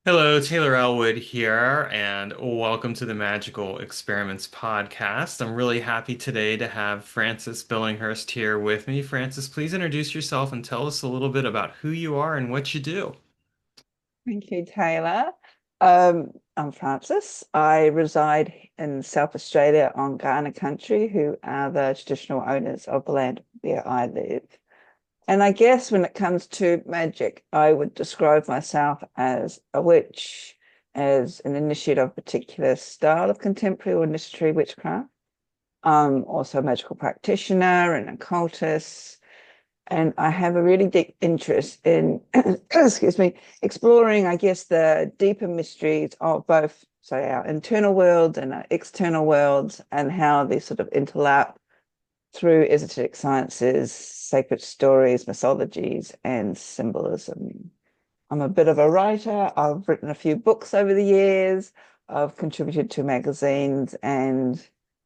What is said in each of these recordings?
Hello, Taylor Elwood here, and welcome to the Magical Experiments podcast. I'm really happy today to have Frances Billinghurst here with me. Frances, please introduce yourself and tell us a little bit about who you are and what you do. Thank you, Taylor. I'm Frances. I reside in South Australia on Kaurna country, who are the traditional owners of the land where I live. And I guess when it comes to magic, I would describe myself as a witch, as an initiate of a particular style of contemporary or initiatory witchcraft. I'm also a magical practitioner and occultist. And I have a really deep interest in, excuse me, exploring, I guess, the deeper mysteries of both, say, our internal world and our external worlds, and how they sort of interlap through esoteric sciences, sacred stories, mythologies, and symbolism. I'm a bit of a writer. I've written a few books over the years. I've contributed to magazines and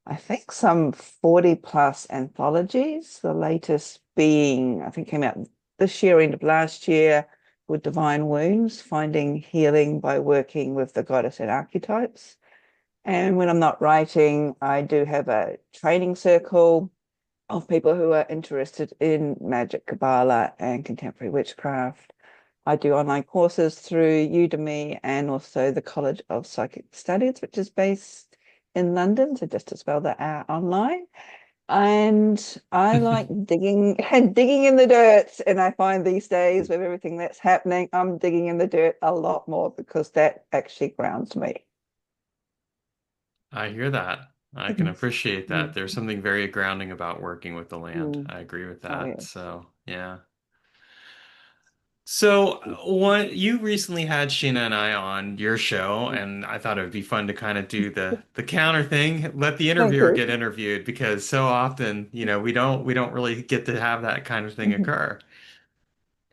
I think some 40 plus anthologies. The latest being, I think, came out this year, end of last year, with Divine Wounds, finding healing by working with the goddess and archetypes. And when I'm not writing, I do have a training circle of people who are interested in magic, Kabbalah, and contemporary witchcraft. I do online courses through Udemy and also the College of Psychic Studies, which is based in London, so just to spell that out online. And I like digging and digging in the dirt. And I find these days with everything that's happening, I'm digging in the dirt a lot more because that actually grounds me. I hear that. I can appreciate that. Mm, There's something very grounding about working with the land. mm. I agree with Oh, that. yeah. So, yeah. So, what you recently had Sheena and I on your show, and I thought it would be fun to kind of do the counter thing, let the Thank interviewer you. get interviewed because so often, we don't really get to have that kind of thing occur.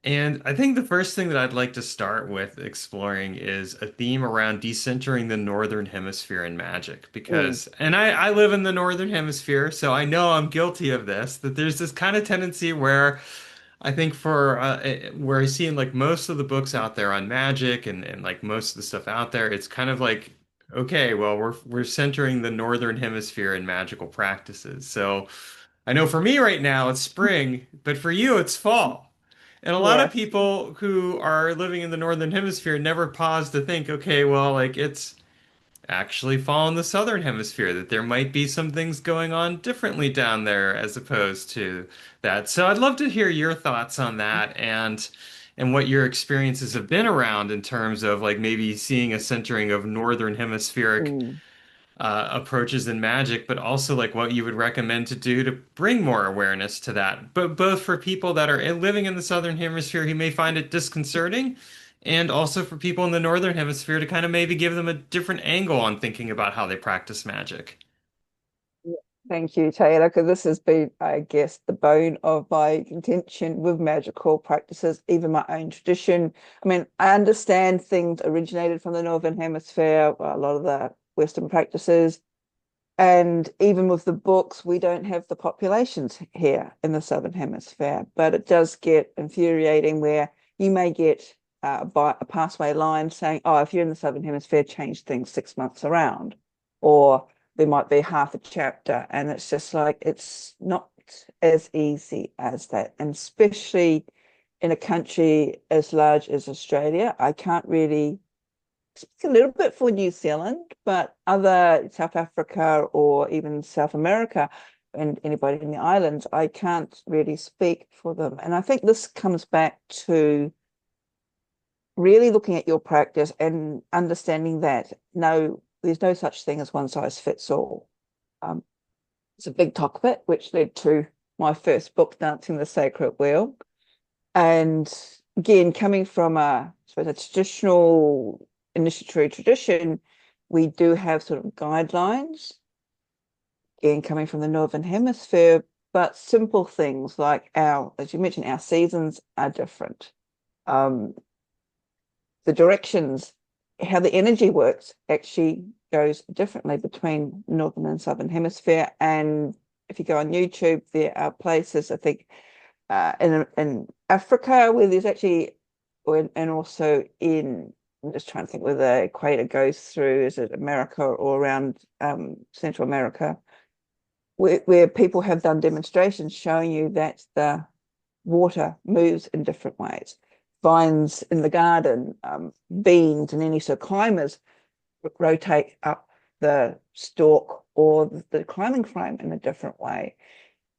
And I think the first thing that I'd like to start with exploring is a theme around decentering the Northern Hemisphere in magic. Mm, And I live in the Northern Hemisphere, so I know I'm guilty of this, that there's this kind of tendency where I think where I see in like most of the books out there on magic and like most of the stuff out there, it's kind of like, okay, well, we're centering the Northern Hemisphere in magical practices. So I know for me right now it's spring, but for you it's fall. And a lot of yes. people who are living in the Northern Hemisphere never pause to think, okay, well, like it's actually fall in the Southern Hemisphere, that there might be some things going on differently down there as opposed to that. So I'd love to hear your thoughts on that and what your experiences have been around in terms of like maybe seeing a centering of Northern Hemispheric Mm. approaches in magic, but also like what you would recommend to do to bring more awareness to that. But both for people that are living in the Southern Hemisphere who may find it disconcerting, and also for people in the Northern Hemisphere to kind of maybe give them a different angle on thinking about how they practice magic. Yeah. Thank you, Taylor, because this has been, I guess, the bone of my contention with magical practices, even my own tradition. I mean, I understand things originated from the Northern Hemisphere, a lot of the Western practices, and even with the books, we don't have the populations here in the Southern Hemisphere, but it does get infuriating where you may get by a passway line saying, oh, if you're in the Southern Hemisphere, change things 6 months around. Or there might be half a chapter, and it's just like, it's not as easy as that. And especially in a country as large as Australia, I can't really speak a little bit for New Zealand, but other South Africa or even South America and anybody in the islands, I can't really speak for them. And I think this comes back to really looking at your practice and understanding that no, there's no such thing as one size fits all. Um, it's a big topic, which led to my first book, Dancing the Sacred Wheel. And again, coming from a, I suppose, a traditional initiatory tradition, we do have sort of guidelines, again, coming from the Northern Hemisphere, but simple things like our, as you mentioned, our seasons are different. Um, the directions, how the energy works actually goes differently between Northern and Southern Hemisphere. And if you go on YouTube, there are places, I think, in Africa where there's actually, and also in I'm just trying to think where the equator goes through. Is it America or around Central America? Where people have done demonstrations showing you that the water moves in different ways. Vines in the garden, beans and any sort of climbers rotate up the stalk or the climbing frame in a different way.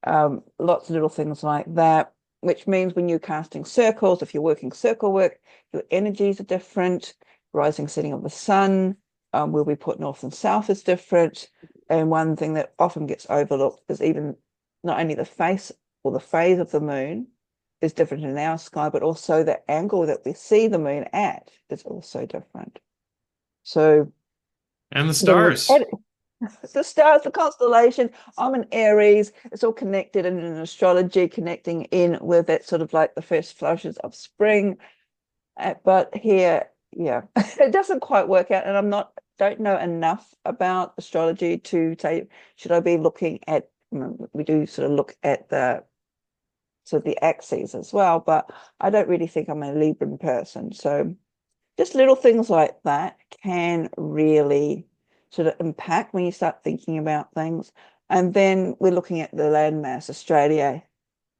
Lots of little things like that, which means when you're casting circles, if you're working circle work, your energies are different. Rising, setting of the sun, where we put north and south is different. And one thing that often gets overlooked is even not only the face or the phase of the moon is different in our sky, but also the angle that we see the moon at is also different. So And the then we stars. add the stars, the constellation. I'm an Aries. It's all connected in an astrology, connecting in with that sort of like the first flushes of spring. But here, yeah, it doesn't quite work out. And don't know enough about astrology to say, should I be looking at, we do sort of look at the sort of the axes as well, but I don't really think I'm a Libran person. So just little things like that can really sort of impact when you start thinking about things. And then we're looking at the landmass. Australia,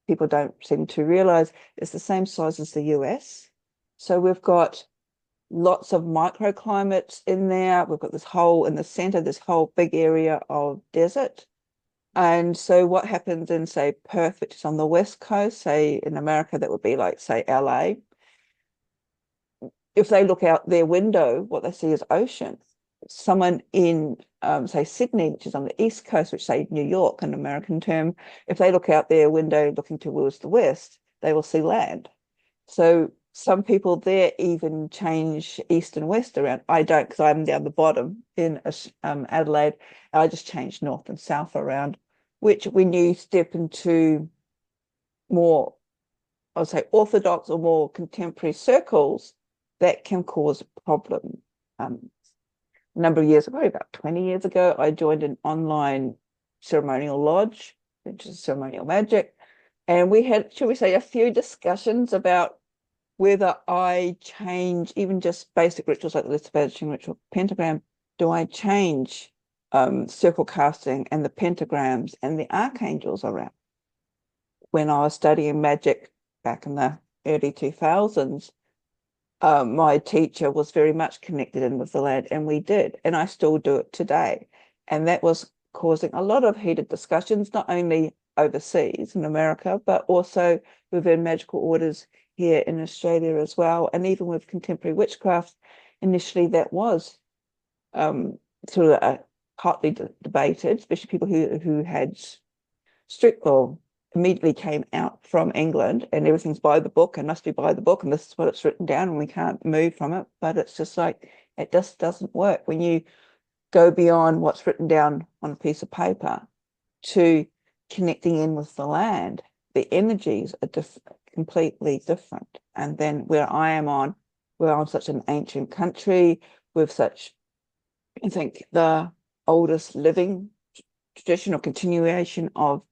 people don't seem to realize it's the same size as the US. So we've got lots of microclimates in there. We've got this whole in the center, this whole big area of desert. And so what happens in, say, Perth, which is on the west coast, say in America, that would be like, say, LA. If they look out their window, what they see is ocean. Someone in, say, Sydney, which is on the east coast, which say New York, an American term, if they look out their window looking towards the west, they will see land. So some people there even change east and west around. I don't, because I'm down the bottom in Adelaide. I just change north and south around, which when you step into more, I would say, orthodox or more contemporary circles, that can cause a problem. A number of years ago, about 20 years ago, I joined an online ceremonial lodge, which is ceremonial magic. And we had, should we say, a few discussions about whether I change even just basic rituals like the establishing ritual pentagram, do I change circle casting and the pentagrams and the archangels around? When I was studying magic back in the early 2000s, my teacher was very much connected in with the land, and we did, and I still do it today. And that was causing a lot of heated discussions, not only overseas in America, but also within magical orders here in Australia as well. And even with contemporary witchcraft, initially that was sort of hotly debated, especially people who had strict or immediately came out from England and everything's by the book and must be by the book and this is what it's written down and we can't move from it. But it's just like it just doesn't work when you go beyond what's written down on a piece of paper to connecting in with the land. The energies are completely different. And then we're on such an ancient country with such, I think, the oldest living tradition or continuation of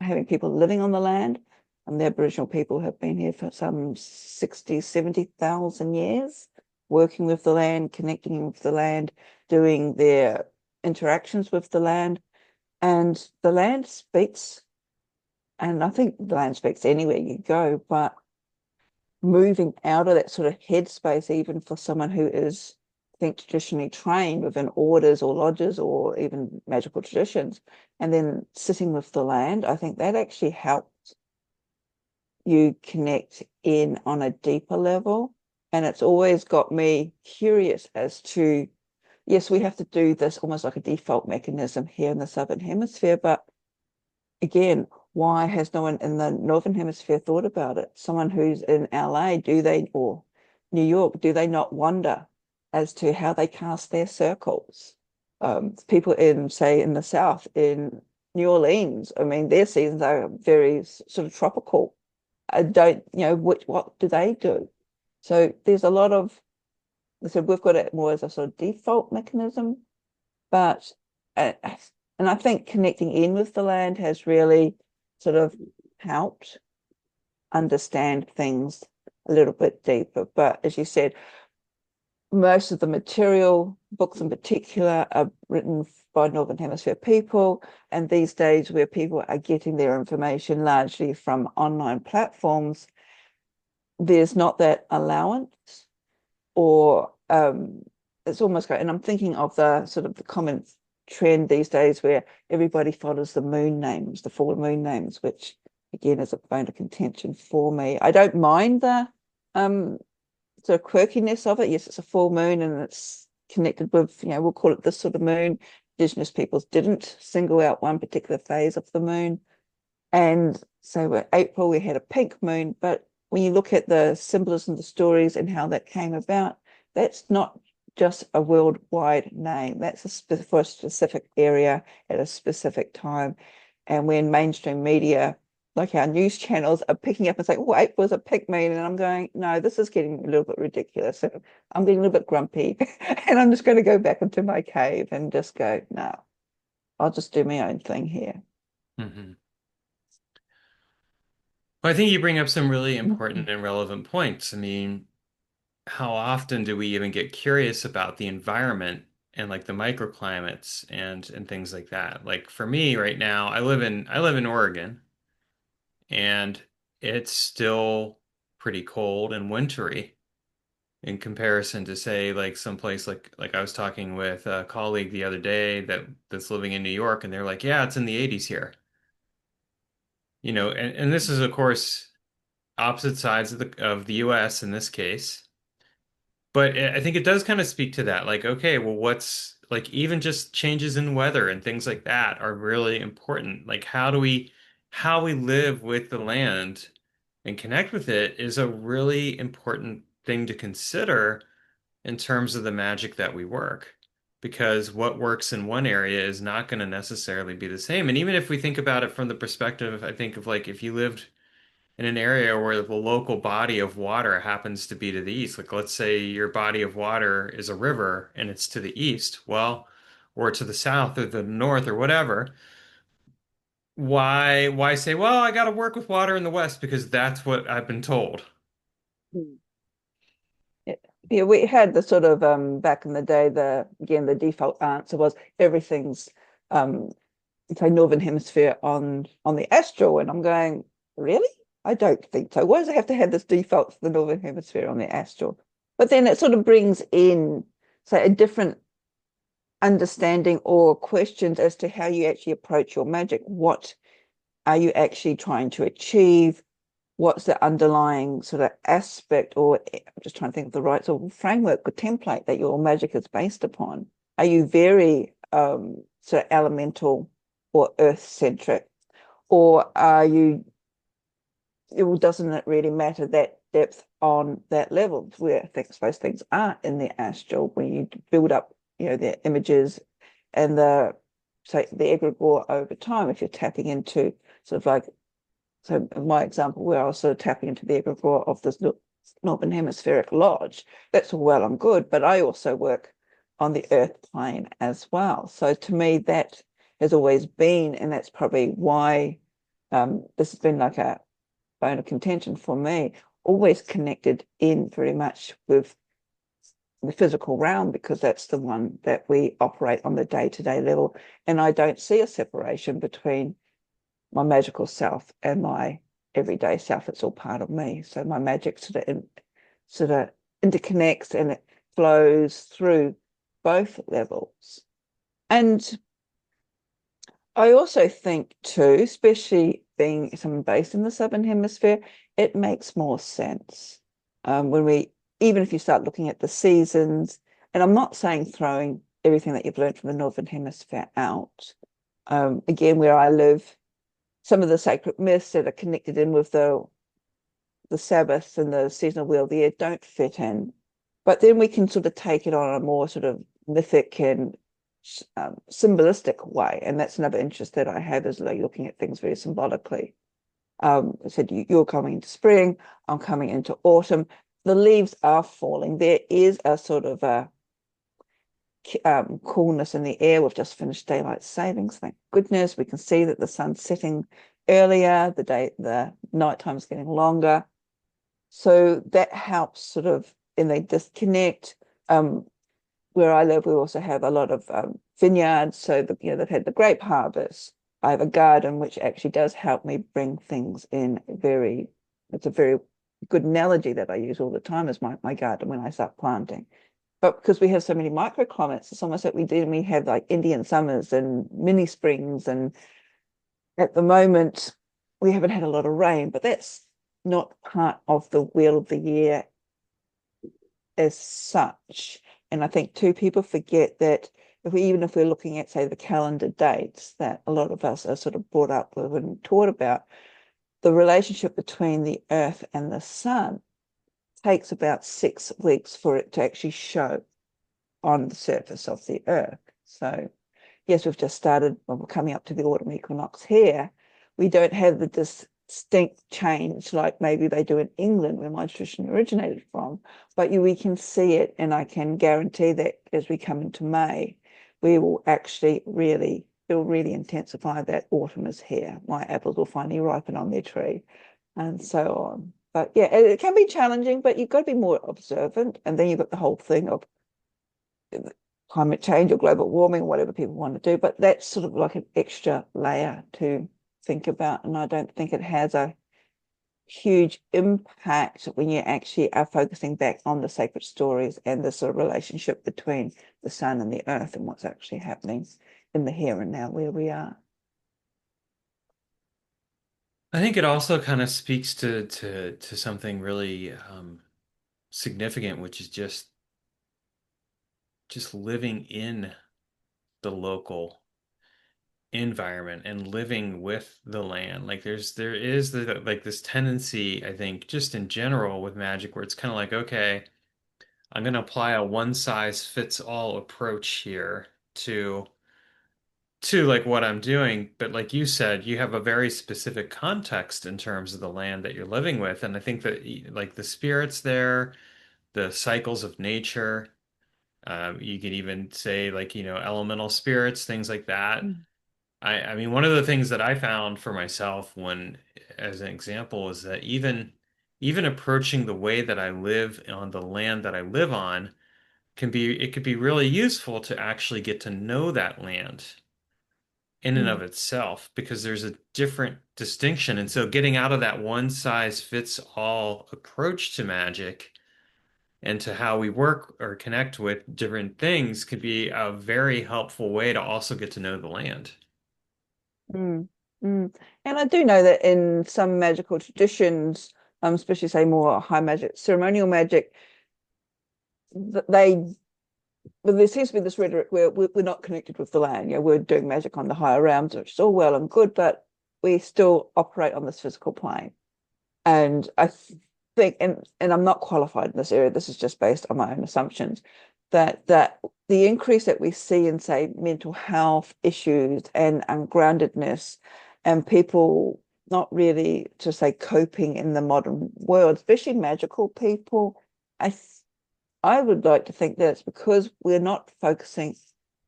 having people living on the land. And the Aboriginal people have been here for some 60, 70,000 years, working with the land, connecting with the land, doing their interactions with the land. And the land speaks, and I think the land speaks anywhere you go, but moving out of that sort of headspace, even for someone who is, I think, traditionally trained within orders or lodges or even magical traditions, and then sitting with the land, I think that actually helps you connect in on a deeper level. And it's always got me curious as to, yes, we have to do this almost like a default mechanism here in the Southern Hemisphere, but again, why has no one in the Northern Hemisphere thought about it? Someone who's in LA, or New York, do they not wonder as to how they cast their circles? People in, say, in the South, in New Orleans, I mean, their seasons are very sort of tropical. I don't, what do they do? So there's a lot of, I said, we've got it more as a sort of default mechanism, but and I think connecting in with the land has really sort of helped understand things a little bit deeper. But as you said, most of the material, books in particular, are written by Northern Hemisphere people. And these days, where people are getting their information largely from online platforms, there's not that allowance, or it's almost great. And I'm thinking of the sort of the common trend these days where everybody follows the moon names, the full moon names, which again is a bone of contention for me. I don't mind the um sort of quirkiness of it. Yes, it's a full moon and it's connected with, we'll call it this sort of moon. Indigenous peoples didn't single out one particular phase of the moon. And so April, we had a pink moon, but when you look at the symbolism, the stories, and how that came about, that's not just a worldwide name. That's for a specific area at a specific time. And when mainstream media, like our news channels, are picking up and saying, "Oh, April was a pink moon," and I'm going, "No, this is getting a little bit ridiculous." So I'm getting a little bit grumpy, and I'm just going to go back into my cave and just go, "No, I'll just do my own thing here." Hmm. Well, I think you bring up some really important and relevant points. I mean, how often do we even get curious about the environment and like the microclimates and things like that? Like for me right now, I live in Oregon and it's still pretty cold and wintry in comparison to say like someplace like I was talking with a colleague the other day that's living in New York and they're like, yeah, it's in the 80s here. And this is of course opposite sides of the US in this case. But I think it does kind of speak to that. Like, okay, well, what's like even just changes in weather and things like that are really important. Like, how we live with the land and connect with it is a really important thing to consider in terms of the magic that we work. Because what works in one area is not going to necessarily be the same. And even if we think about it from the perspective, I think of like if you lived in an area where the local body of water happens to be to the east. Like, let's say your body of water is a river and it's to the east, well, or to the south or the north or whatever. Why say, well, I got to work with water in the west because that's what I've been told. Mm. Yeah, yeah, we had the sort of back in the day, the default answer was everything's um say Northern Hemisphere on the astral, and I'm going, really? I don't think so. Why does it have to have this default for the Northern Hemisphere on the astral? But then it sort of brings in, say, a different understanding or questions as to how you actually approach your magic. What are you actually trying to achieve? What's the underlying sort of aspect, or I'm just trying to think of the right sort of framework or template that your magic is based upon? Are you very sort of elemental or earth centric, or are you, well, doesn't it really matter that depth on that level where I think suppose things are in the astral when you build up, the images and the say the egregore over time, if you're tapping into sort of like, so in my example, where I was sort of tapping into the egregore of this Northern Hemispheric Lodge, that's all well and good, but I also work on the earth plane as well. So to me, that has always been, and that's probably why this has been like a bone of contention for me, always connected in very much with the physical realm, because that's the one that we operate on the day-to-day level. And I don't see a separation between my magical self and my everyday self. It's all part of me. So my magic sort of interconnects and it flows through both levels. And I also think too, especially being someone based in the Southern Hemisphere, it makes more sense when even if you start looking at the seasons, and I'm not saying throwing everything that you've learned from the Northern Hemisphere out. Again, where I live, some of the sacred myths that are connected in with the Sabbath and the seasonal wheel of the year don't fit in. But then we can sort of take it on a more sort of mythic and symbolistic way. And that's another interest that I have, is like looking at things very symbolically. I said, you're coming into spring, I'm coming into autumn. The leaves are falling. There is a sort of a coolness in the air. We've just finished daylight savings. Thank goodness. We can see that the sun's setting earlier, the night time is getting longer. So that helps sort of, and they disconnect. Where I live, we also have a lot of vineyards. So they've had the grape harvest. I have a garden which actually does help me bring things in it's a very good analogy that I use all the time as my garden when I start planting. But because we have so many microclimates, it's almost like we have like Indian summers and mini springs. And at the moment, we haven't had a lot of rain, but that's not part of the wheel of the year as such. And I think too, people forget that even if we're looking at, say, the calendar dates that a lot of us are sort of brought up with and taught about, the relationship between the earth and the sun takes about 6 weeks for it to actually show on the surface of the earth. So yes, we've just started, well, we're coming up to the autumn equinox here. We don't have the distinct change like maybe they do in England, where my tradition originated from, but we can see it, and I can guarantee that as we come into May, we will actually it will really intensify that autumn is here. My apples will finally ripen on their tree, and so on. But yeah, it can be challenging, but you've got to be more observant. And then you've got the whole thing of climate change or global warming, whatever people want to do. But that's sort of like an extra layer to think about. And I don't think it has a huge impact when you actually are focusing back on the sacred stories and the sort of relationship between the sun and the earth and what's actually happening in the here and now where we are. I think it also kind of speaks to something really significant, which is just living in the local environment and living with the land. Like there is like this tendency, I think, just in general with magic, where it's kind of like, okay, I'm going to apply a one size fits all approach here to like what I'm doing. But like you said, you have a very specific context in terms of the land that you're living with. And I think that like the spirits there, the cycles of nature, you could even say like, elemental spirits, things like that. Mm. I mean, one of the things that I found for myself as an example, is that even approaching the way that I live on the land that I live on it could be really useful to actually get to know that land in and Mm. of itself, because there's a different distinction. And so getting out of that one size fits all approach to magic and to how we work or connect with different things could be a very helpful way to also get to know the land. Mm, mm. And I do know that in some magical traditions, especially say more high magic, ceremonial magic, they but there seems to be this rhetoric where we're not connected with the land. We're doing magic on the higher realms, which is all well and good, but we still operate on this physical plane. And I think, and I'm not qualified in this area, this is just based on my own assumptions, that the increase that we see in, say, mental health issues and ungroundedness and people not really, to say, coping in the modern world, especially magical people, I I would like to think that it's because we're not focusing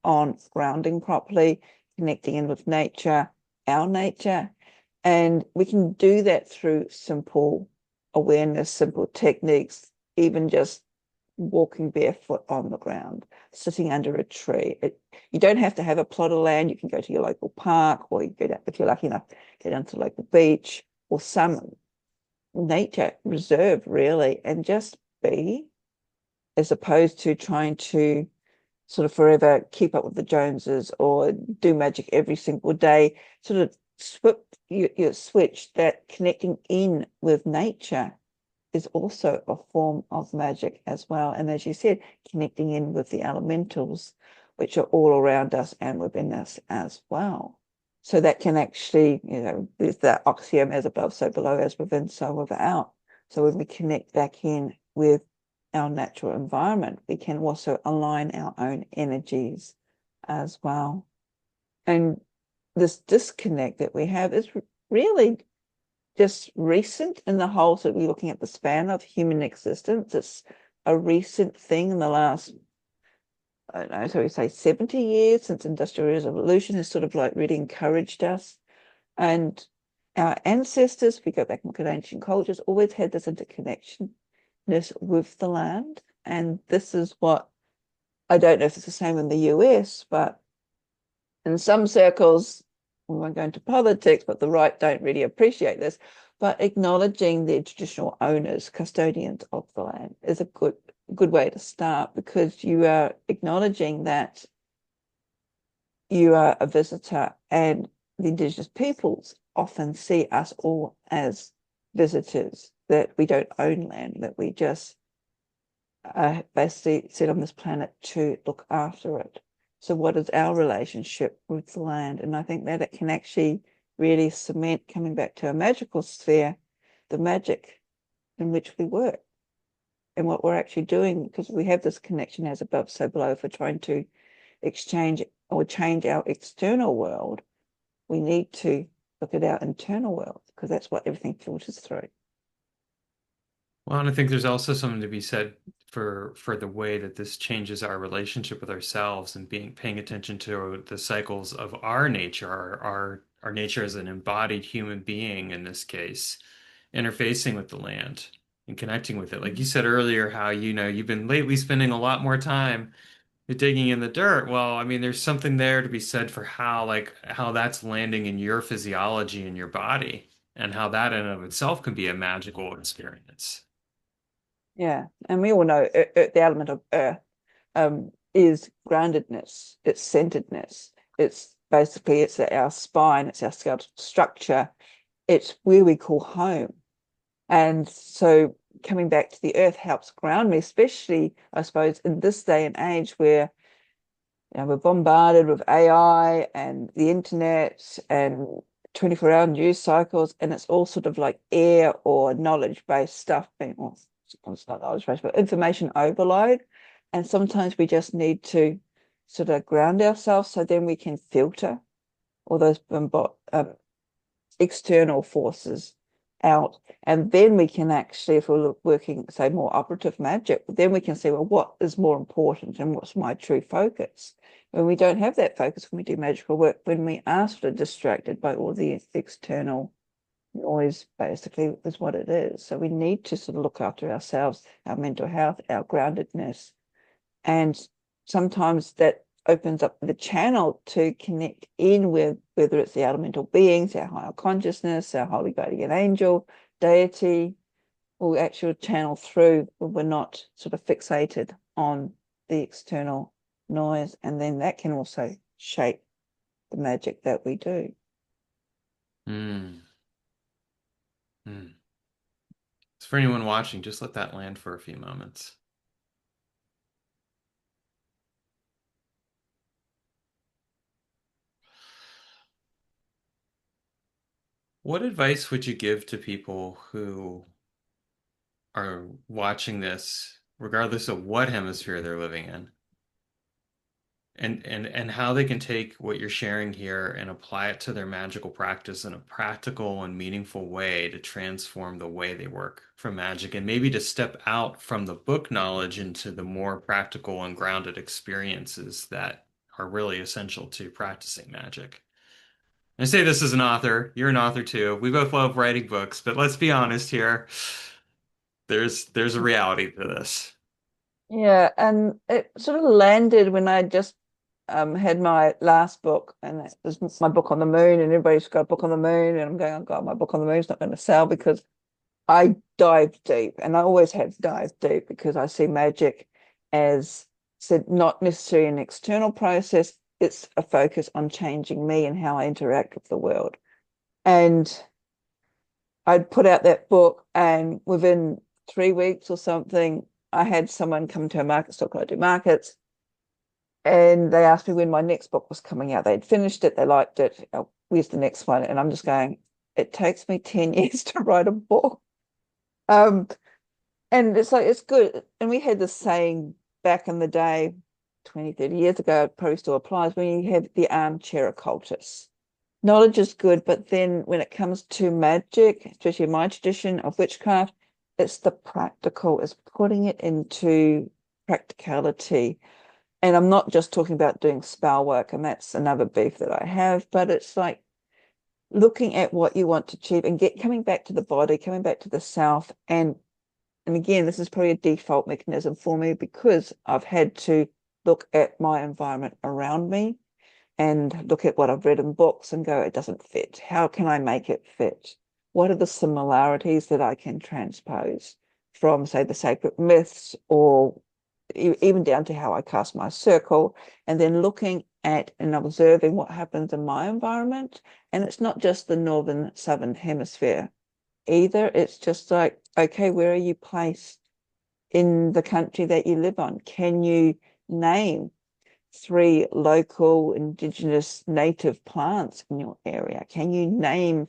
on grounding properly, connecting in with nature, our nature. And we can do that through simple awareness, simple techniques, even just walking barefoot on the ground, sitting under a tree. You don't have to have a plot of land. You can go to your local park, or you go down, if you're lucky enough, go down to the local beach or some nature reserve, really, and just be, as opposed to trying to sort of forever keep up with the Joneses or do magic every single day. Sort of your switch that connecting in with nature is also a form of magic as well. And as you said, connecting in with the elementals, which are all around us and within us as well. So that can actually, there's that axiom, as above, so below, as within, so without. So when we connect back in with our natural environment, we can also align our own energies as well. And this disconnect that we have is really just recent in the whole, so we're looking at the span of human existence. It's a recent thing in the last, I don't know, so we say 70 years since Industrial Revolution has sort of like really encouraged us. And our ancestors, if we go back and look at ancient cultures, always had this interconnectedness with the land. And this is what, I don't know if it's the same in the US, but in some circles, we won't go into politics, but the right don't really appreciate this. But acknowledging the traditional owners, custodians of the land is a good way to start, because you are acknowledging that you are a visitor, and the Indigenous peoples often see us all as visitors, that we don't own land, that we just basically sit on this planet to look after it. So what is our relationship with the land? And I think that it can actually really cement, coming back to a magical sphere, the magic in which we work and what we're actually doing, because we have this connection as above, so below. If we're trying to exchange or change our external world, we need to look at our internal world, because that's what everything filters through. Well, and I think there's also something to be said for the way that this changes our relationship with ourselves and being paying attention to the cycles of our nature, our nature as an embodied human being in this case, interfacing with the land and connecting with it. Like you said earlier, how you've been lately spending a lot more time digging in the dirt. Well, I mean, there's something there to be said for how that's landing in your physiology and your body, and how that in and of itself can be a magical experience. Yeah, and we all know the element of earth is groundedness, it's centeredness. It's basically, it's our spine, it's our skeletal structure, it's where we call home. And so coming back to the earth helps ground me, especially, I suppose, in this day and age where we're bombarded with AI and the internet and 24-hour news cycles, and it's all sort of like air or knowledge-based stuff being, well, it's not knowledge-based, but information overload. And sometimes we just need to sort of ground ourselves, so then we can filter all those external forces out. And then we can actually, if we're working, say, more operative magic, then we can see, well, what is more important and what's my true focus? When we don't have that focus, when we do magical work, when we are sort of distracted by all the external noise, basically, is what it is. So we need to sort of look after ourselves, our mental health, our groundedness. And sometimes that opens up the channel to connect in with, whether it's the elemental beings, our higher consciousness, our holy guardian angel, deity, or actual channel through when we're not sort of fixated on the external noise. And then that can also shape the magic that we do. Mm. Mm. So for anyone watching, just let that land for a few moments. What advice would you give to people who are watching this, regardless of what hemisphere they're living in, and how they can take what you're sharing here and apply it to their magical practice in a practical and meaningful way to transform the way they work from magic, and maybe to step out from the book knowledge into the more practical and grounded experiences that are really essential to practicing magic? I say this as an author. You're an author too. We both love writing books, but let's be honest here. There's a reality to this. Yeah, and it sort of landed when I just had my last book, and it was my book on the moon, and everybody's got a book on the moon, and I'm going, oh God, my book on the moon's not going to sell, because I dive deep, and I always have dived deep, because I see magic as said, not necessarily an external process. It's a focus on changing me and how I interact with the world. And I'd put out that book, and within 3 weeks or something, I had someone come to a market stall, I do markets, and they asked me when my next book was coming out. They'd finished it, they liked it. Oh, where's the next one? And I'm just going, it takes me 10 years to write a book. Um, and it's like, it's good. And we had this saying back in the day, 20, 30 years ago, it probably still applies, when you have the armchair occultist. Knowledge is good, but then when it comes to magic, especially in my tradition of witchcraft, it's the practical, it's putting it into practicality. And I'm not just talking about doing spell work, and that's another beef that I have, but it's like looking at what you want to achieve and coming back to the body, coming back to the self, and and again, this is probably a default mechanism for me because I've had to look at my environment around me and look at what I've read in books and go, it doesn't fit. How can I make it fit? What are the similarities that I can transpose from, say, the sacred myths or even down to how I cast my circle, and then looking at and observing what happens in my environment. And it's not just the northern southern hemisphere either. It's just like, okay, where are you placed in the country that you live on? Can you name three local indigenous native plants in your area? Can you name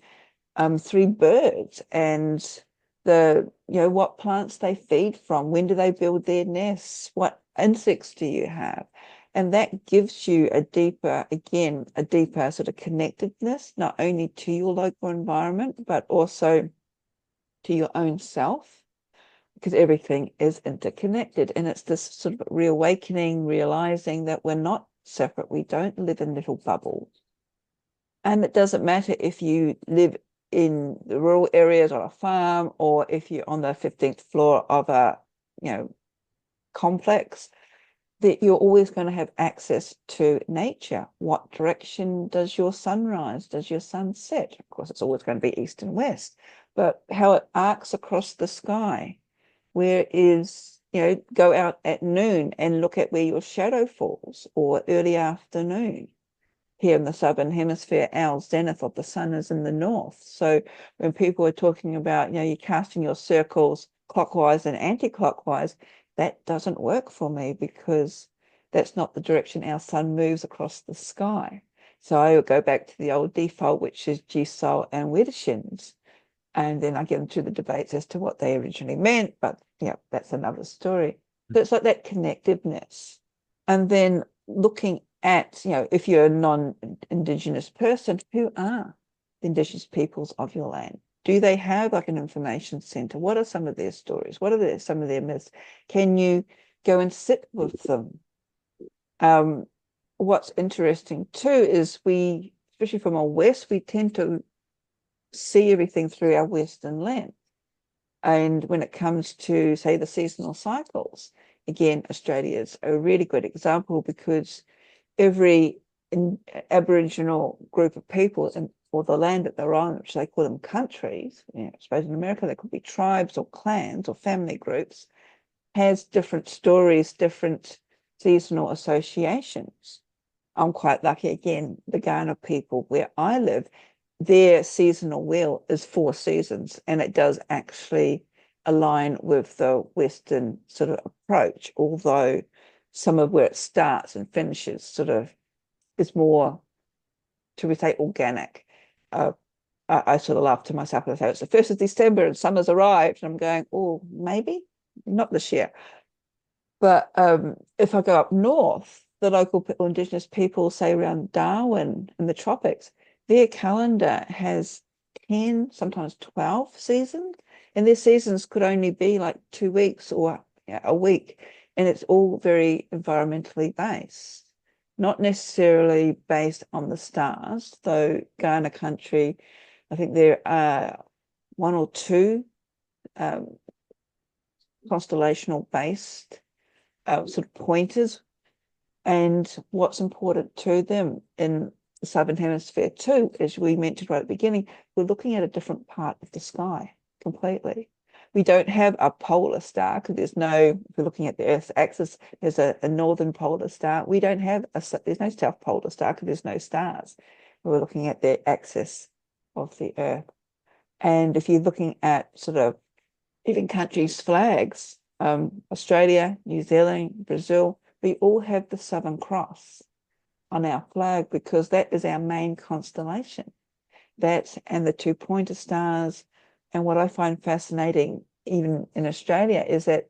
three birds and what plants they feed from? When do they build their nests? What insects do you have? And that gives you a deeper sort of connectedness, not only to your local environment, but also to your own self, because everything is interconnected. And it's this sort of reawakening, realizing that we're not separate. We don't live in little bubbles. And it doesn't matter if you live in the rural areas on a farm or if you're on the 15th floor of a, complex, that you're always going to have access to nature. What direction does your sun rise? Does your sun set? Of course, it's always going to be east and west, but how it arcs across the sky. Where is, go out at noon and look at where your shadow falls, or early afternoon. Here in the southern hemisphere, our zenith of the sun is in the north. So when people are talking about, you're casting your circles clockwise and anti-clockwise, that doesn't work for me because that's not the direction our sun moves across the sky. So I would go back to the old default, which is Jisol and Widdershins. And then I get into the debates as to what they originally meant, but that's another story. So it's like that connectiveness. And then looking at, if you're a non-Indigenous person, who are the Indigenous peoples of your land? Do they have like an information center? What are some of their stories? What are some of their myths? Can you go and sit with them? What's interesting too is we, especially from our West, we tend to see everything through our Western lens. And when it comes to, say, the seasonal cycles, again, Australia is a really good example because every Aboriginal group of people or the land that they're on, which they call them countries, I suppose in America they could be tribes or clans or family groups, has different stories, different seasonal associations. I'm quite lucky, again, the Kaurna people where I live, their seasonal wheel is 4 seasons, and it does actually align with the Western sort of approach, although some of where it starts and finishes sort of is more, should we say, organic. I sort of laugh to myself and say it's the 1st of December and summer's arrived, and I'm going, oh, maybe not this year. But if I go up north, the local Indigenous people, say around Darwin in the tropics, their calendar has 10, sometimes 12 seasons, and their seasons could only be like 2 weeks or a week. And it's all very environmentally based, not necessarily based on the stars, though Kaurna country, I think there are 1 or 2 constellational based sort of pointers. And what's important to them in the Southern Hemisphere too, as we mentioned right at the beginning, we're looking at a different part of the sky completely. We don't have a polar star because there's no, if we're looking at the Earth's axis, there's a northern polar star. We don't have there's no south polar star because there's no stars. We're looking at the axis of the Earth. And if you're looking at sort of even countries' flags, Australia, New Zealand, Brazil, we all have the Southern Cross on our flag because that is our main constellation. That and the 2 pointer stars. And what I find fascinating, even in Australia, is that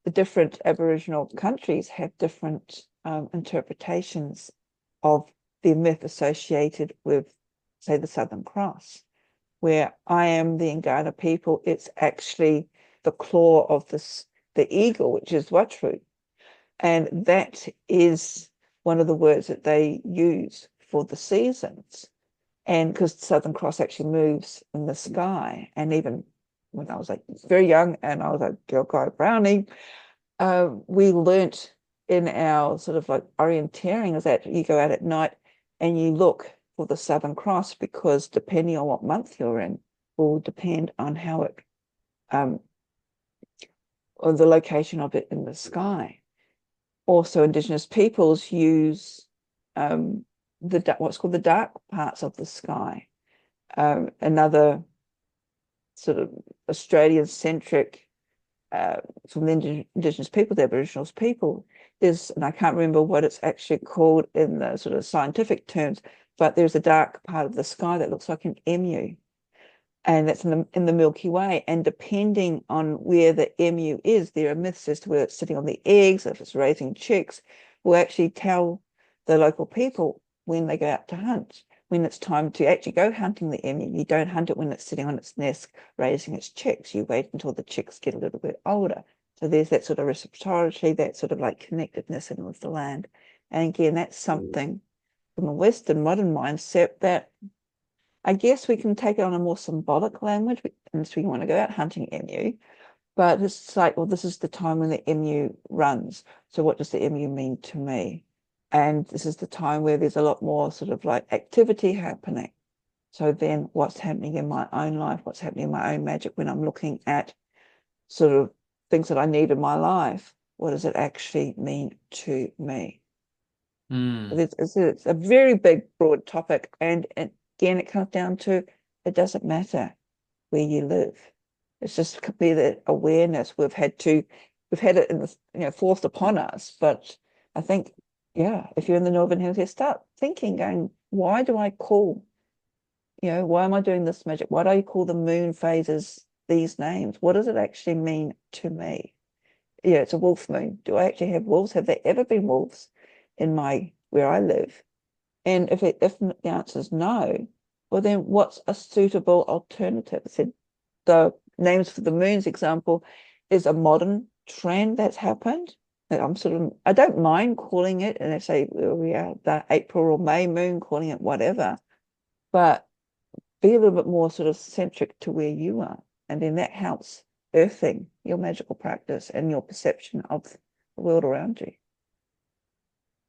the different Aboriginal countries have different interpretations of the myth associated with, say, the Southern Cross. Where I am the Ngana people, it's actually the claw of the eagle, which is Watru. And that is one of the words that they use for the seasons. And because the Southern Cross actually moves in the sky, and even when I was like very young and I was a girl guide brownie, we learnt in our sort of like orienteering is that you go out at night and you look for the Southern Cross because depending on what month you're in will depend on how it um or the location of it in the sky. Also, Indigenous peoples use um what's called the dark parts of the sky. Another sort of Australian centric from the Indigenous people, the Aboriginal people, is, and I can't remember what it's actually called in the sort of scientific terms, but there's a dark part of the sky that looks like an emu, and that's in the Milky Way. And depending on where the emu is, there are myths as to whether it's sitting on the eggs, if it's raising chicks, will actually tell the local people when they go out to hunt. When it's time to actually go hunting the emu, you don't hunt it when it's sitting on its nest raising its chicks. You wait until the chicks get a little bit older. So there's that sort of reciprocity, that sort of like connectedness in with the land. And again, that's something from a Western modern mindset that I guess we can take it on a more symbolic language, unless we want to go out hunting emu. But it's like, well, this is the time when the emu runs. So what does the emu mean to me? And this is the time where there's a lot more sort of like activity happening. So then what's happening in my own life? What's happening in my own magic when I'm looking at sort of things that I need in my life? What does it actually mean to me? Hmm. It's a very big, broad topic. And again, it comes down to it doesn't matter where you live. It's just could be that awareness we've had it in this, forced upon us. But I think, yeah, if you're in the Northern Hemisphere, start thinking, going, why do I call, why am I doing this magic? Why do I call the moon phases these names? What does it actually mean to me? Yeah, it's a wolf moon. Do I actually have wolves? Have there ever been wolves in my where I live? And if the answer is no, well then what's a suitable alternative? I said the names for the moons example is a modern trend that's happened. And I don't mind calling it, and they say we are the April or May moon, calling it whatever, but be a little bit more sort of centric to where you are. And then that helps earthing your magical practice and your perception of the world around you.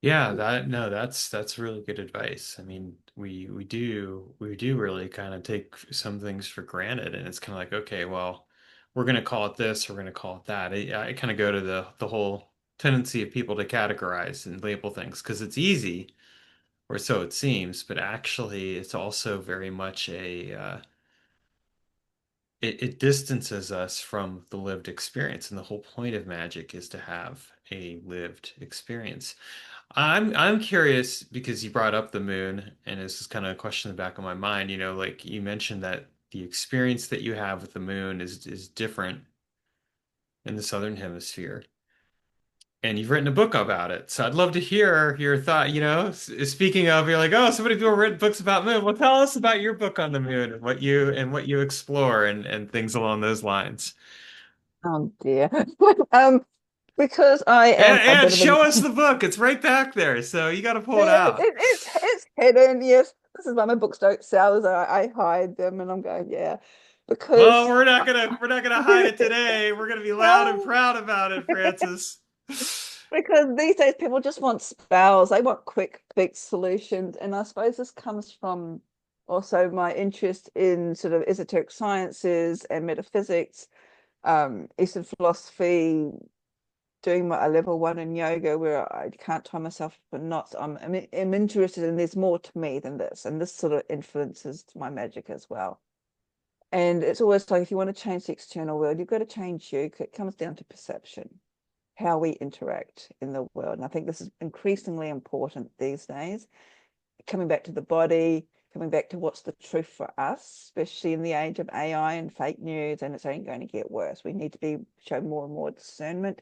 Yeah, that no, that's really good advice. I mean, we do really kind of take some things for granted, and it's kind of like, okay, well, we're gonna call it this, we're gonna call it that. I kind of go to the whole tendency of people to categorize and label things because it's easy, or so it seems, but actually, it's also very much it distances us from the lived experience, and the whole point of magic is to have a lived experience. I'm curious because you brought up the moon, and this is kind of a question in the back of my mind. Like you mentioned that the experience that you have with the moon is different in the Southern Hemisphere, and you've written a book about it. So I'd love to hear your thought. Speaking of, you're like, oh, so many people written books about moon. Well, tell us about your book on the moon and what you explore and things along those lines. Oh dear. Um, because I am a And bit of a show us the book. It's right back there, so you got to pull it yeah, out. it's hidden. Yes, this is why my books don't sell. Is I hide them, and I'm going, yeah, Well, because we're not gonna hide it today. We're gonna be loud and no, proud about it, Francis. because these days people just want spells. They want quick fix solutions, and I suppose this comes from also my interest in sort of esoteric sciences and metaphysics, Eastern philosophy, doing my level one in yoga where I can't tie myself for knots. I'm interested in there's more to me than this, and this sort of influences my magic as well. And it's always like if you want to change the external world, you've got to change you. It comes down to perception, how we interact in the world. And I think this is increasingly important these days. Coming back to the body, coming back to what's the truth for us, especially in the age of AI and fake news, and it's only going to get worse. We need to show more and more discernment.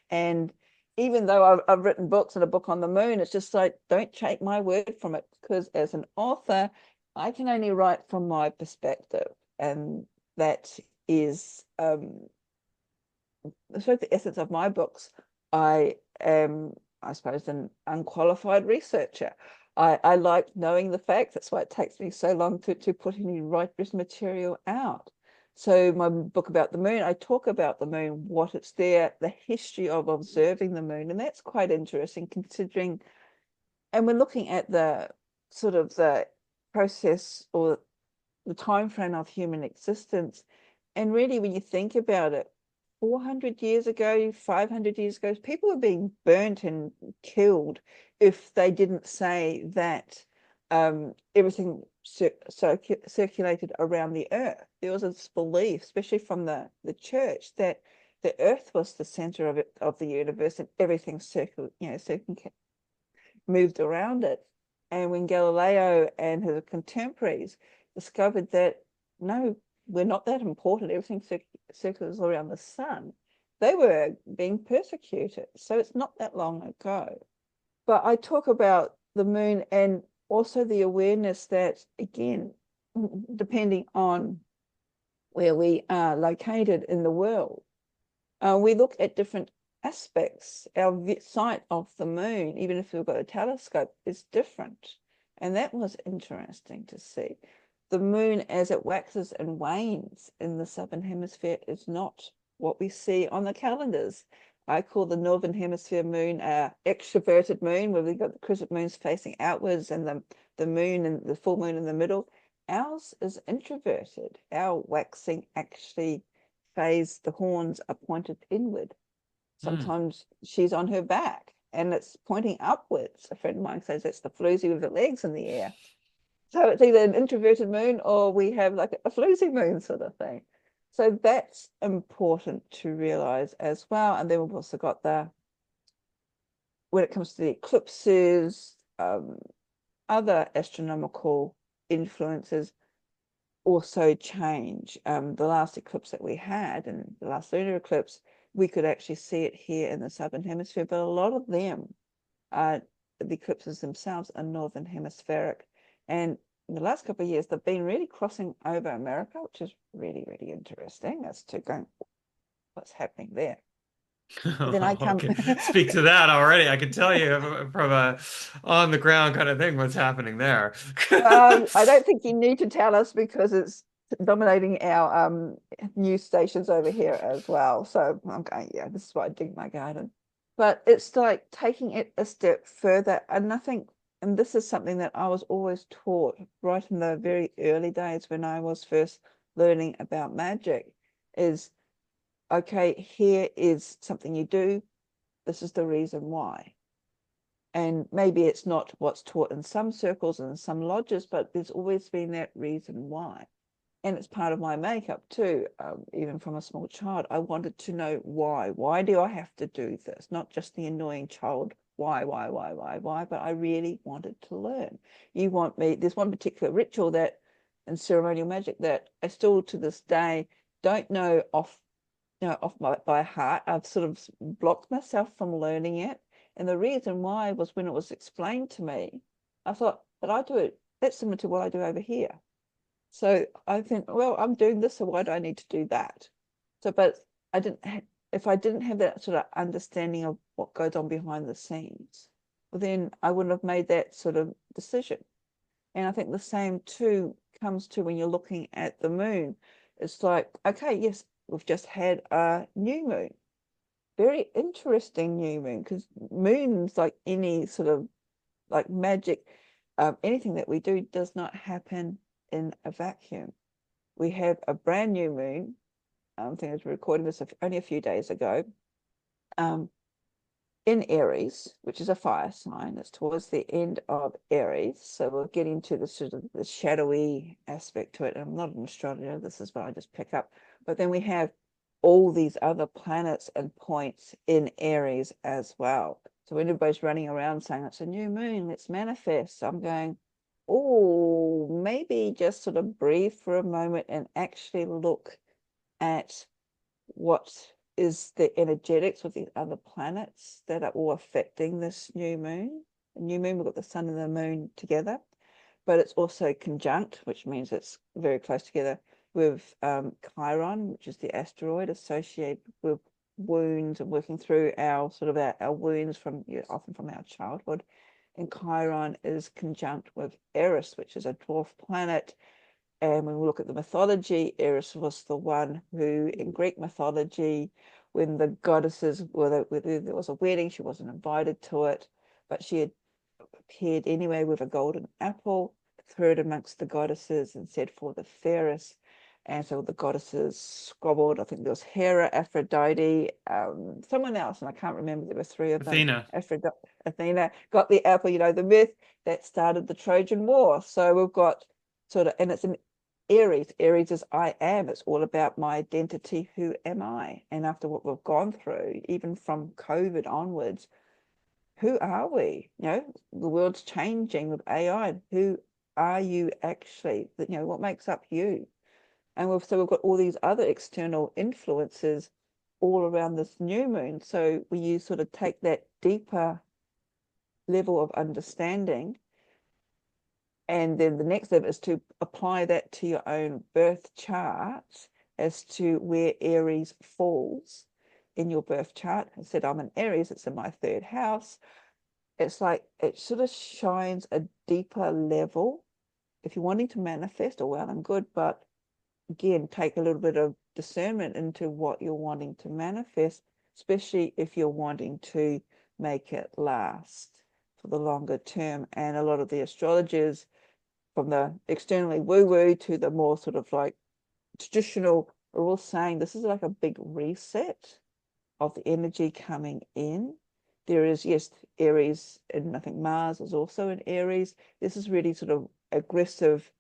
And even though I've written books and a book on the moon, it's just like, don't take my word from it, because as an author, I can only write from my perspective. And that is sort of the essence of my books. I am, I suppose, an unqualified researcher. I like knowing the facts. That's why it takes me so long to put any write this material out. So my book about the moon, I talk about the moon, what it's there, the history of observing the moon, and that's quite interesting considering, and we're looking at the sort of the process or the time frame of human existence. And really, when you think about it, 400 years ago, 500 years ago, people were being burnt and killed if they didn't say that everything circulated around the earth. There was this belief, especially from the church, that the earth was the center of it, of the universe, and everything moved around it. And when Galileo and his contemporaries discovered that no, we're not that important, everything circles around the sun, they were being persecuted. So it's not that long ago. But I talk about the moon and also the awareness that, again, depending on where we are located in the world, we look at different aspects. Our sight of the moon, even if we've got a telescope, is different. And that was interesting to see. The moon, as it waxes and wanes in the southern hemisphere, is not what we see on the calendars. I call the northern hemisphere moon a extroverted moon, where we've got the crescent moons facing outwards and the moon and the full moon in the middle. Ours is introverted. Our waxing actually phase, the horns are pointed inward. Hmm. Sometimes she's on her back and it's pointing upwards. A friend of mine says that's the floozy with the legs in the air. So it's either an introverted moon or we have like a floozy moon sort of thing. So that's important to realize as well. And then we've also got when it comes to the eclipses, other astronomical influences also change. The last eclipse that we had, and the last lunar eclipse, we could actually see it here in the southern hemisphere, but a lot of them are the eclipses themselves are northern hemispheric. And in the last couple of years, they've been really crossing over America, which is really, really interesting as to going, what's happening there. But then I I come can speak to that already. I can tell you from a on the ground kind of thing what's happening there. I don't think you need to tell us because it's dominating our news stations over here as well. So I'm going, yeah, this is why I dig my garden. But it's like taking it a step further. And nothing, and this is something that I was always taught right in the very early days when I was first learning about magic is, okay, here is something you do. This is the reason why. And maybe it's not what's taught in some circles and some lodges, but there's always been that reason why. And it's part of my makeup too, even from a small child. I wanted to know why. Why do I have to do this? Not just the annoying child, why? But I really wanted to learn. You want me, there's one particular ritual that in ceremonial magic that I still to this day don't know off by heart. I've sort of blocked myself from learning it. And the reason why was when it was explained to me, I thought, but I do it, that's similar to what I do over here. So I think, well, I'm doing this, so why do I need to do that? So, but I didn't, if I didn't have that sort of understanding of what goes on behind the scenes, well, then I wouldn't have made that sort of decision. And I think the same too comes to when you're looking at the moon. It's like, okay, yes, we've just had a new moon. Very interesting new moon, because moons, like any sort of like magic, anything that we do does not happen in a vacuum. We have a brand new moon. I think I was recording this only a few days ago. Um, in Aries, which is a fire sign. It's towards the end of Aries. So we'll get into the sort of the shadowy aspect to it. And I'm not an astrologer, this is what I just pick up. But then we have all these other planets and points in Aries as well. So when everybody's running around saying it's a new moon, let's manifest, I'm going, oh, maybe just sort of breathe for a moment and actually look at what is the energetics of these other planets that are all affecting this new moon. The new moon, we've got the sun and the moon together, but it's also conjunct, which means it's very close together with Chiron, which is the asteroid associated with wounds and working through our sort of our wounds from often from our childhood. And Chiron is conjunct with Eris, which is a dwarf planet And when we look at the mythology, Eris was the one who, in Greek mythology, when the goddesses whether there was a wedding, she wasn't invited to it, but she had appeared anyway with a golden apple, threw it amongst the goddesses and said, "For the fairest." And so the goddesses squabbled. I think there was Hera, Aphrodite, someone else, and I can't remember. There were three of them. Athena. Aphrodite, Athena got the apple, the myth that started the Trojan War. So we've got sort of, and it's an Aries. Aries is I am. It's all about my identity. Who am I? And after what we've gone through, even from COVID onwards, who are we? The world's changing with AI. Who are you actually? What makes up you? And we've got all these other external influences all around this new moon. So when you sort of take that deeper level of understanding, and then the next step is to apply that to your own birth chart as to where Aries falls in your birth chart. I said I'm an Aries, it's in my third house. It's like it sort of shines a deeper level. If you're wanting to manifest, or well and good, but again, take a little bit of discernment into what you're wanting to manifest, especially if you're wanting to make it last for the longer term. And a lot of the astrologers, from the externally woo-woo to the more sort of like traditional, are all saying this is like a big reset of the energy coming in. There is, yes, Aries, and I think Mars is also in Aries. This is really sort of aggressive,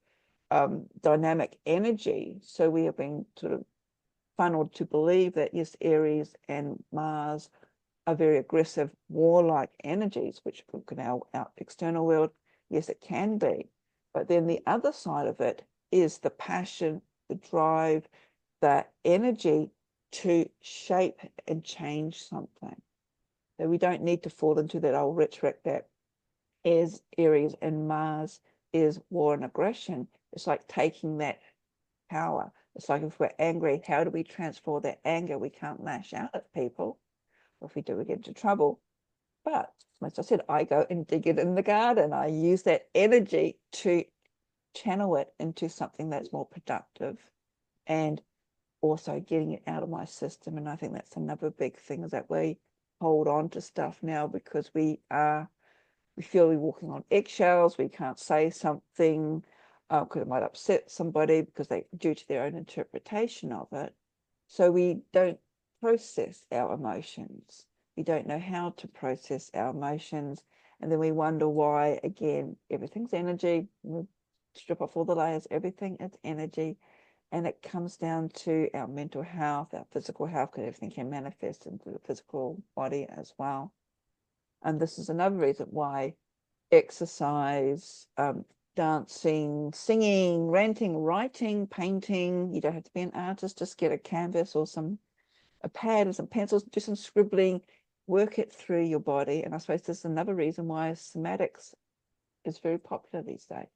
dynamic energy. So we have been sort of funneled to believe that, yes, Aries and Mars are very aggressive, warlike energies, which look at our external world. Yes, it can be. But then the other side of it is the passion, the drive, the energy to shape and change something. That we don't need to fall into that old rhetoric that is Aries and Mars is war and aggression. It's like taking that power. It's like if we're angry, how do we transfer that anger? We can't lash out at people. If we do, we get into trouble. But as I said, I go and dig it in the garden. I use that energy to channel it into something that's more productive and also getting it out of my system. And I think that's another big thing, is that we hold on to stuff now because we feel we're walking on eggshells. We can't say something because it might upset somebody because they due to their own interpretation of it. So we don't process our emotions. We don't know how to process our emotions. And then we wonder why, again, everything's energy. We strip off all the layers, everything is energy. And it comes down to our mental health, our physical health, because everything can manifest into the physical body as well. And this is another reason why exercise, dancing, singing, ranting, writing, painting. You don't have to be an artist, just get a canvas or a pad and some pencils, do some scribbling, work it through your body. And I suppose this is another reason why somatics is very popular these days.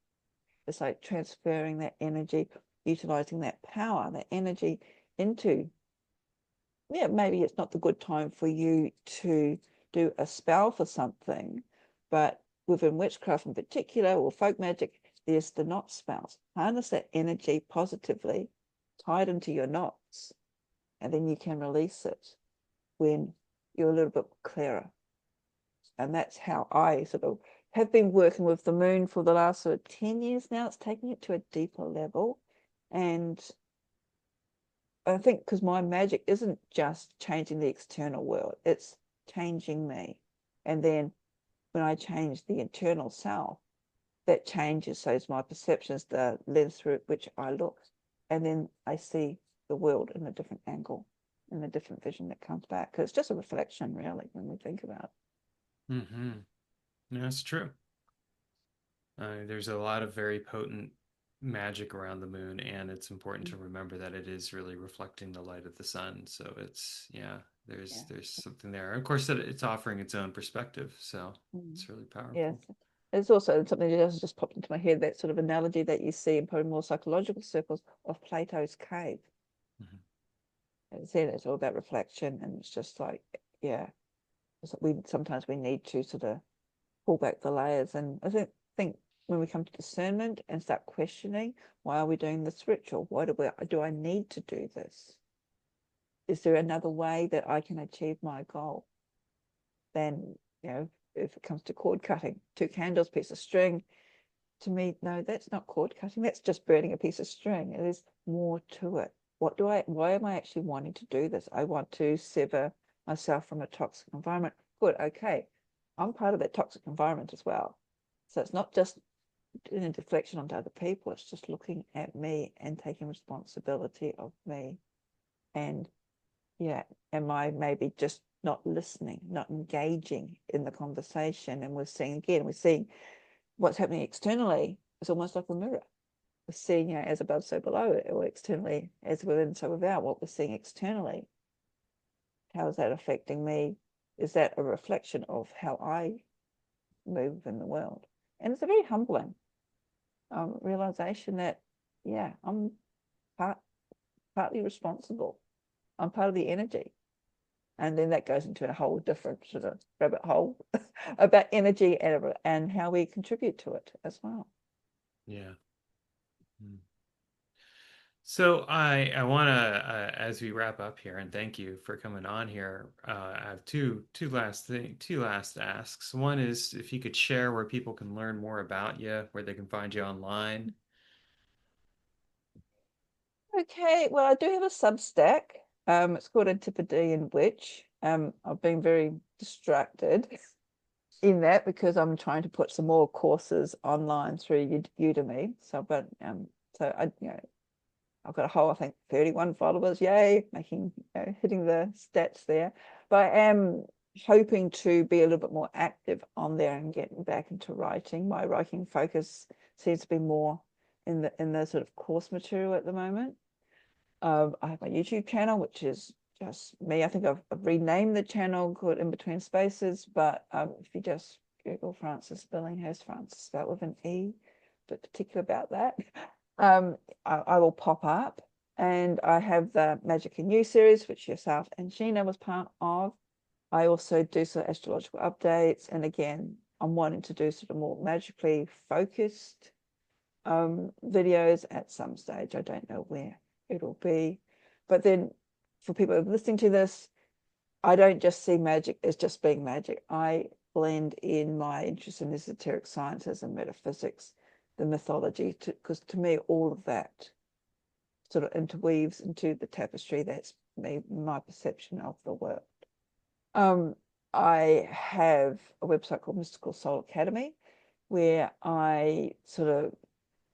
It's like transferring that energy, utilizing that power, that energy into, yeah, maybe it's not the good time for you to do a spell for something, but within witchcraft in particular, or folk magic, there's the knot spells. Harness that energy positively, tie it into your knots, and then you can release it when you're a little bit clearer. And that's how I sort of have been working with the moon for the last sort of 10 years now. It's taking it to a deeper level. And I think because my magic isn't just changing the external world, it's changing me. And then when I change the internal self, that changes. So it's my perceptions, the lens through which I look. And then I see the world in a different angle, in a different vision that comes back. Because it's just a reflection, really, when we think about it. Mm-hmm. Yeah, that's true. There's a lot of very potent magic around the moon, and it's important to remember that it is really reflecting the light of the sun. So it's, yeah, Yeah. there's something there. Of course, that it's offering its own perspective, so Mm. it's really Yes. powerful. It's also something that just popped into my head, that sort of analogy that you see in probably more psychological circles of Plato's cave. Mhm. As I said, it's all about reflection, and it's just like, yeah, we sometimes we need to sort of pull back the layers. And I think when we come to discernment and start questioning, why are we doing this ritual? Why do I need to do this? Is there another way that I can achieve my goal? Then, if it comes to cord cutting, 2 candles, piece of string, to me, no, that's not cord cutting. That's just burning a piece of string. There's more to it. Why am I actually wanting to do this? I want to sever myself from a toxic environment. Good, okay. I'm part of that toxic environment as well. So it's not just in a deflection onto other people. It's just looking at me and taking responsibility of me. And yeah, am I maybe just not listening, not engaging in the conversation? And we're seeing what's happening externally. It's almost like a mirror. We're seeing, as above, so below, or externally, as within, so without. What we're seeing externally, how is that affecting me? Is that a reflection of how I move in the world? And it's a very humbling realization that, yeah, I'm partly responsible. I'm part of the energy. And then that goes into a whole different sort of rabbit hole about energy and how we contribute to it as well. Yeah. Mm. So I want to, as we wrap up here, and thank you for coming on here. I have two last asks. One is if you could share where people can learn more about you, where they can find you online. Okay, well, I do have a Substack. It's called Antipodean Witch. I've been very distracted in that because I'm trying to put some more courses online through Udemy. So I've got a whole, I think, 31 followers. Yay, hitting the stats there. But I am hoping to be a little bit more active on there and getting back into writing. My writing focus seems to be more in the sort of course material at the moment. I have my YouTube channel, which is just me. I think I've renamed the channel called In Between Spaces, but if you just Google Frances Billinghurst, Frances spelled with an E, but particular about that, I will pop up. And I have the Magic and You series, which yourself and Sheena was part of. I also do some astrological updates. And again, I'm wanting to do sort of more magically focused videos at some stage. I don't know where it'll be. But then for people listening to this, I don't just see magic as just being magic. I blend in my interest in esoteric sciences and metaphysics, the mythology, because to me, all of that sort of interweaves into the tapestry that's my perception of the world. Um, I have a website called Mystical Soul Academy, where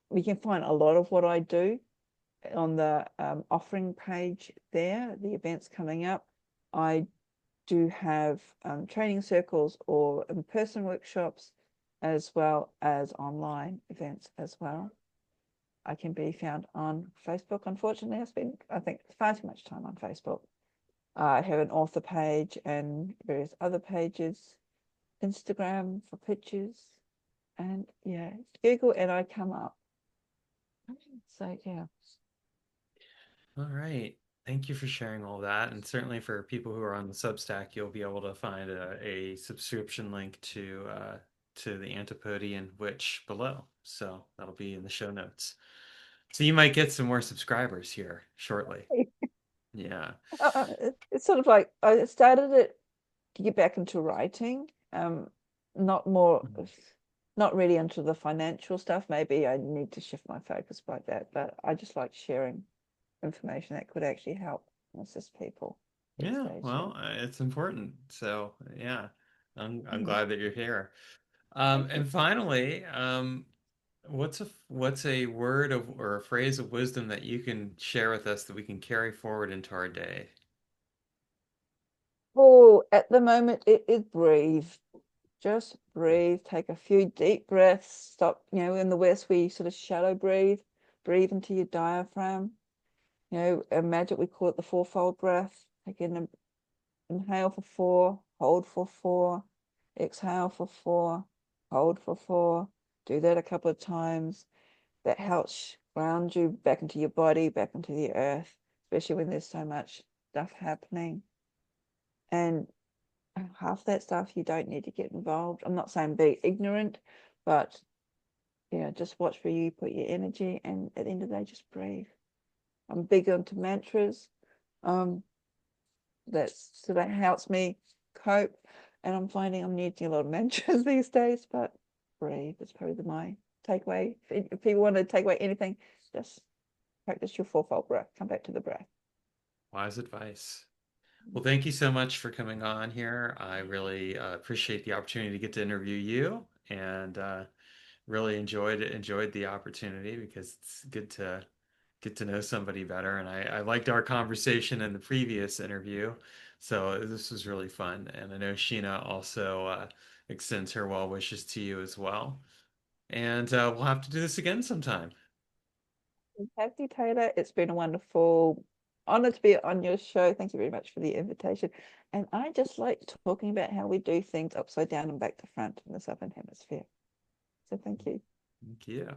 we can find a lot of what I do on the offering page there, the events coming up. I do have training circles or in-person workshops as well as online events as well. I can be found on Facebook. Unfortunately, I spend, I think, far too much time on Facebook. I have an author page and various other pages, Instagram for pictures, and yeah, Google and I come up. So yeah. All right. Thank you for sharing all that. And certainly for people who are on the Substack, you'll be able to find a subscription link to the Antipodean Witch below. So that'll be in the show notes. So you might get some more subscribers here shortly. Yeah. It's sort of like I started it to get back into writing, not more, Mhm. not really into the financial stuff. Maybe I need to shift my focus like that, but I just like sharing information that could actually help and assist people these Yeah, days. Yeah. well, it's important. So yeah, I'm Mm, glad that you're here. thank you. And finally, what's a word of or a phrase of wisdom that you can share with us that we can carry forward into our day? Oh, at the moment it is breathe. Just breathe. Take a few deep breaths. Stop. In the West we sort of shallow breathe. Breathe into your diaphragm. Imagine we call it the fourfold breath. Again, inhale for 4, hold for 4, exhale for 4, hold for 4. Do that a couple of times. That helps ground you back into your body, back into the earth, especially when there's so much stuff happening. And half that stuff you don't need to get involved. I'm not saying be ignorant, but yeah, just watch where you put your energy, and at the end of the day, just breathe. I'm big onto mantras. Um, so that helps me cope. And I'm finding I'm using a lot of mantras these days, but breathe is probably my takeaway. If people want to take away anything, just practice your fourfold breath. Come back to the breath. Wise advice. Well, thank you so much for coming on here. I really appreciate the opportunity to get to interview you, and really enjoyed the opportunity because it's good to get to know somebody better. And I liked our conversation in the previous interview, so this was really fun. And I know Sheena also extends her well wishes to you as well. And we'll have to do this again sometime. Thank you, Taylor. It's been a wonderful honor to be on your show. Thank you very much for the invitation. And I just like talking about how we do things upside down and back to front in the Southern Hemisphere. So thank you. Thank you.